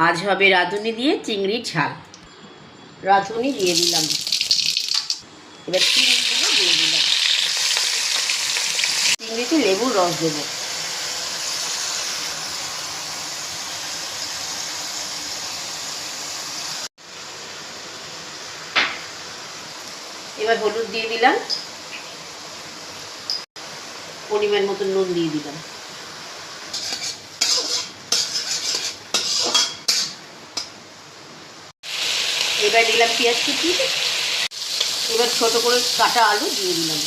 আজ হবে রাঁধুনি দিয়ে চিংড়ির ঝাল। রাঁধুনি দিয়ে দিলাম, এবার চিংড়িগুলো দিয়ে দিলাম। চিংড়িতে লেবুর রস দেবো। এবার হলুদ দিয়ে দিলাম, পরিমাণ মতো নুন দিয়ে দিলাম। এবার দিলাম পেঁয়াজ কুচি, এবার ছোট করে কাটা আলু দিয়ে দিলাম।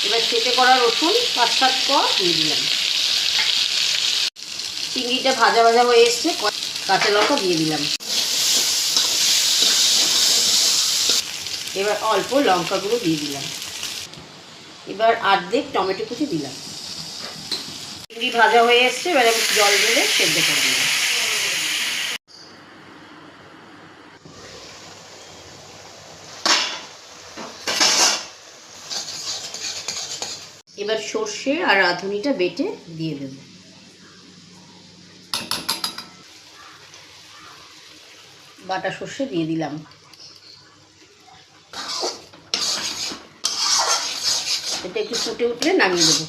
এবার চেটে করা রসুন 5-7 কোয়া দিয়ে দিলাম। চিংড়িটা ভাজা ভাজা হয়ে এসছে, কাঁচা লঙ্কা দিয়ে দিলাম। এবার অল্প লঙ্কা গুঁড়ো দিয়ে দিলাম। এবার অর্ধেক টমেটো কুচি দিলাম। চিংড়ি ভাজা হয়ে এসছে, এবার আমি জল ঢেলে সেদ্ধ করে দিলাম। এবার সর্ষে আর রাঁধুনিটা বেটে দিয়ে দেব। বাটা সর্ষে দিয়ে দিলাম। এটা একটু ফুটে উঠলে নামিয়ে দেবো।